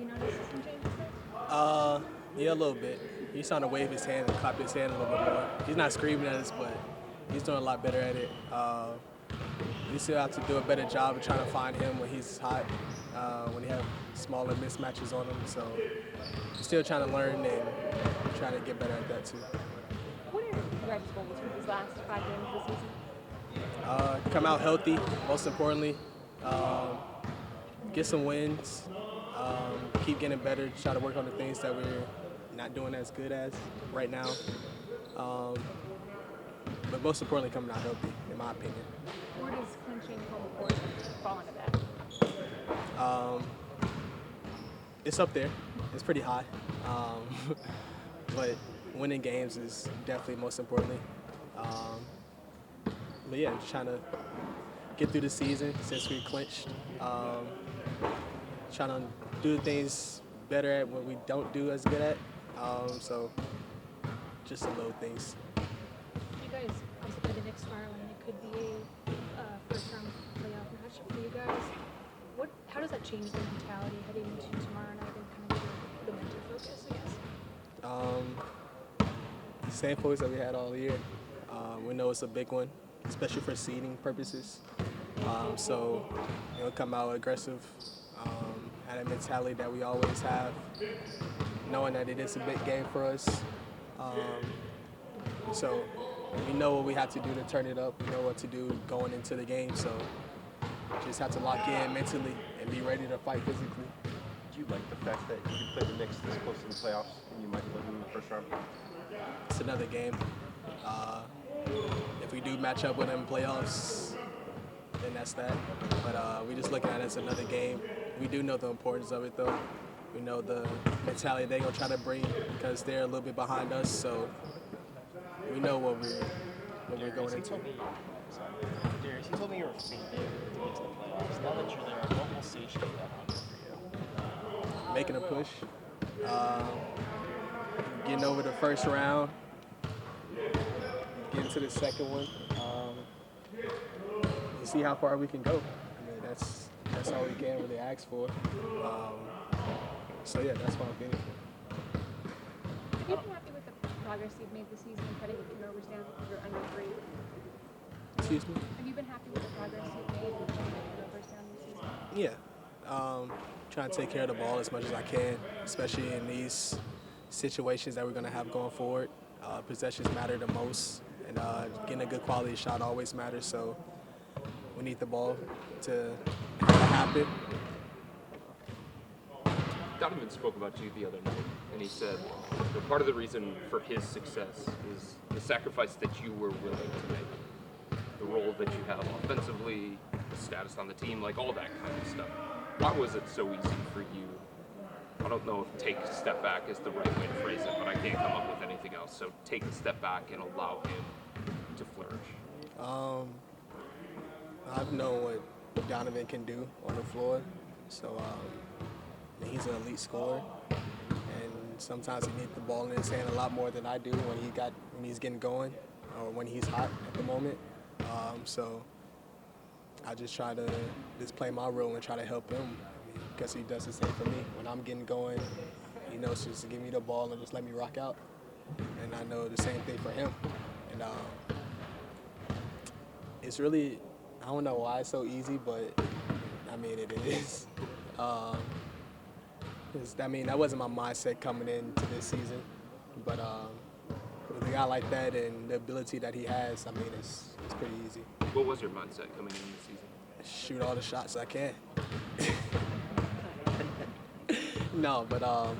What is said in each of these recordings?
you noticed some changes there? Yeah, a little bit. He's trying to wave his hand and clap his hand a little bit more. He's not screaming at us, but he's doing a lot better at it. We still have to do a better job of trying to find him when he's hot, when he have smaller mismatches on him. So we're still trying to learn and trying to get better at that too. What are you guys' goals for these last 5 games of the season? Come out healthy, most importantly. Um, get some wins. Keep getting better. Try to work on the things that we're not doing as good as right now. Um, but most importantly, coming out healthy, in my opinion. Where does clinching home court fall into that? Um, it's up there. It's pretty high. Um, but winning games is definitely most importantly. Um, but yeah, just trying to get through the season since we clinched. Trying to do the things better at what we don't do as good at. So just some little things. You guys also play the Knicks tomorrow, and it could be a first-round playoff matchup for you guys. How does that change the mentality heading into tomorrow night and kind of the mental focus, I guess? Same focus that we had all year. We know it's a big one, especially for seeding purposes. So, come out aggressive, had a mentality that we always have, knowing that it is a big game for us. So we know what we have to do to turn it up. We know what to do going into the game. So just have to lock in mentally and be ready to fight physically. Do you like the fact that you play the Knicks this close to the playoffs and you might play them in the first round? It's another game. If we do match up with them in playoffs, then that's that. But we just looking at it as another game. We do know the importance of it, though. We know the mentality they're going to try to bring because they're a little bit behind us. So we know what we're going into. Darius, you told me you were favorite to get to the playoffs. Now that you're there, what will satiate that hunger for you? Making a push, getting over the first round, getting to the second one, and see how far we can go. I mean, that's all we can really ask for. So yeah, that's what I'm feeling. Have you been happy with the progress you've made this season and trying to get turnovers down because you're under 3? Excuse me? Have you been happy with the progress you've made and trying to get turnovers down this season? Yeah. Trying to take care of the ball as much as I can, especially in these situations that we're going to have going forward. Possessions matter the most, and getting a good quality shot always matters. So we need the ball to happen. Donovan spoke about you the other night, and he said that part of the reason for his success is the sacrifice that you were willing to make, the role that you have offensively, the status on the team, like all that kind of stuff. Why was it so easy for you? I don't know if take a step back is the right way to phrase it, but I can't come up with anything else. So take a step back and allow him to flourish. I've known what Donovan can do on the floor, so he's an elite scorer, and sometimes he needs the ball in his hand a lot more than I do when he's getting going or when he's hot at the moment. So I just try to just play my role and try to help him because he does the same for me. When I'm getting going, he knows just to give me the ball and just let me rock out, and I know the same thing for him. And it's really, I don't know why it's so easy, but I mean it is. That wasn't my mindset coming into this season, but with a guy like that and the ability that he has, I mean it's pretty easy. What was your mindset coming into the season? Shoot all the shots I can. No, but I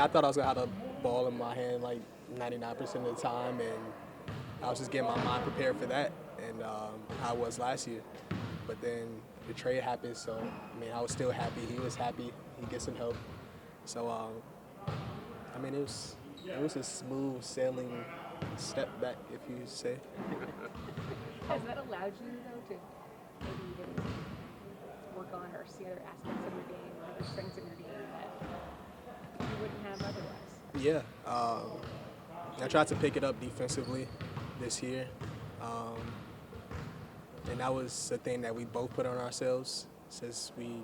thought I was gonna have the ball in my hand like 99% of the time, and I was just getting my mind prepared for that, and how I was last year. But then the trade happened, so I was still happy. He was happy. He gets some help. So it was a smooth sailing step back, if you say. Has that allowed you, though, to maybe even work on or see other aspects of your game or other strengths in your game that you wouldn't have otherwise? Yeah. I tried to pick it up defensively this year. And that was a thing that we both put on ourselves since we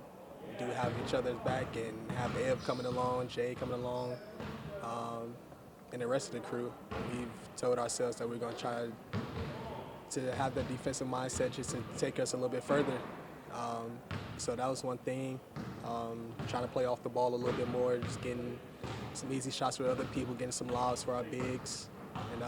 do have each other's back and have Eb coming along, Jay coming along, and the rest of the crew. We've told ourselves that we're going to try to have the defensive mindset just to take us a little bit further. So that was one thing. Trying to play off the ball a little bit more, just getting some easy shots for other people, getting some lobs for our bigs. And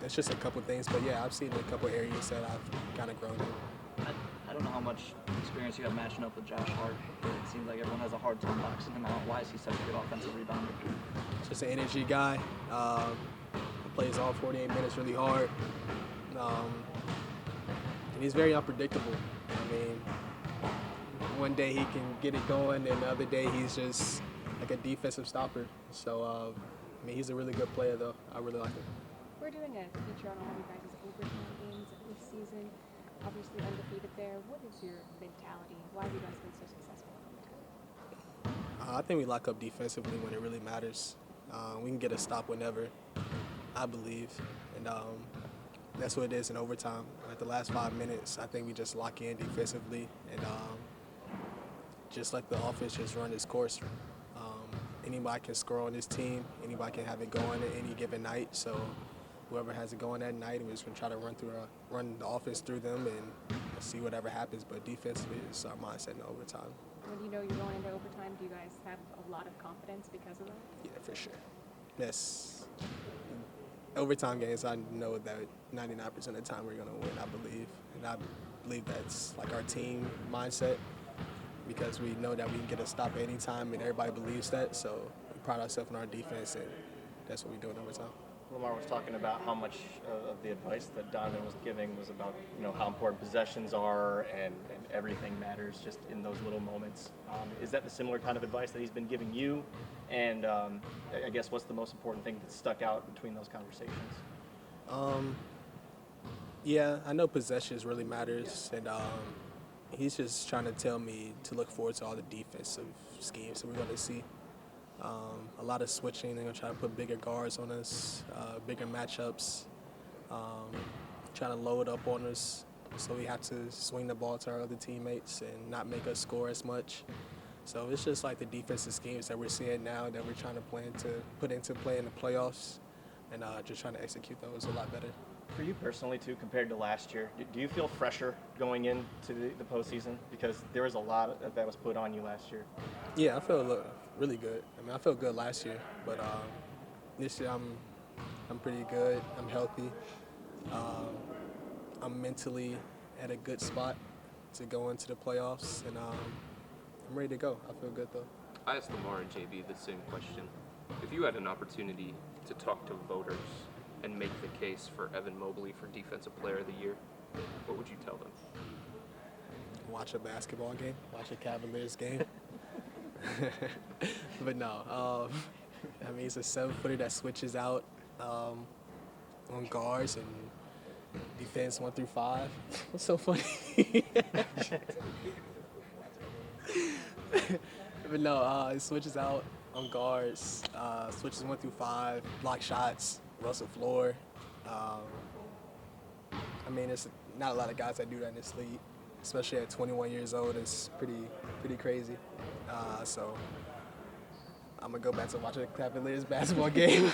that's just a couple things. But yeah, I've seen a couple areas that I've kind of grown in. I don't know how much experience you have matching up with Josh Hart, but it seems like everyone has a hard time boxing him out. Why is he such a good offensive rebounder? Just an energy guy. He plays all 48 minutes really hard. And he's very unpredictable. I mean, one day he can get it going, and the other day he's just like a defensive stopper. So, I mean, he's a really good player, though. I really like him. We're doing a feature on all you guys' overtime games this season. Obviously undefeated there. What is your mentality? Why have you guys been so successful in overtime? I think we lock up defensively when it really matters. We can get a stop whenever, I believe. And that's what it is in overtime. At the last 5 minutes, I think we just lock in defensively and just let the offense just run its course. Anybody can score on this team. Anybody can have it going at any given night. So whoever has it going that night, we're just going to try to run the offense through them and see whatever happens. But defensively is our mindset in overtime. When you know you're going into overtime, do you guys have a lot of confidence because of that? Yeah, for sure. Yes. Overtime games, I know that 99% of the time we're going to win, I believe. And I believe that's like our team mindset because we know that we can get a stop at any time and everybody believes that. So we pride ourselves on our defense and that's what we do in overtime. Lamar was talking about how much of the advice that Donovan was giving was about, how important possessions are and everything matters just in those little moments. Is that the similar kind of advice that he's been giving you? And I guess what's the most important thing that stuck out between those conversations? Yeah, I know possessions really matters, and he's just trying to tell me to look forward to all the defensive schemes that we're going to see. A lot of switching. They're going to try to put bigger guards on us, bigger matchups, trying to load up on us. So we have to swing the ball to our other teammates and not make us score as much. So it's just like the defensive schemes that we're seeing now that we're trying to put into play in the playoffs and just trying to execute those a lot better. For you personally, too, compared to last year, do you feel fresher going into the postseason? Because there was a lot that was put on you last year. Yeah, I feel really good. I mean, I felt good last year, but this year I'm pretty good. I'm healthy. I'm mentally at a good spot to go into the playoffs, and I'm ready to go. I feel good, though. I asked Lamar and JB the same question. If you had an opportunity to talk to voters and make the case for Evan Mobley for Defensive Player of the Year, what would you tell them? Watch a basketball game, watch a Cavaliers game. But no, I mean, he's a 7-footer that switches out on guards and defense 1 through 5. What's so funny? But no, he switches out on guards, switches 1 through 5, block shots, runs the floor. I mean, there's not a lot of guys that do that in this league, especially at 21 years old. It's pretty crazy. So I'm gonna go back to watching a Cavaliers basketball game.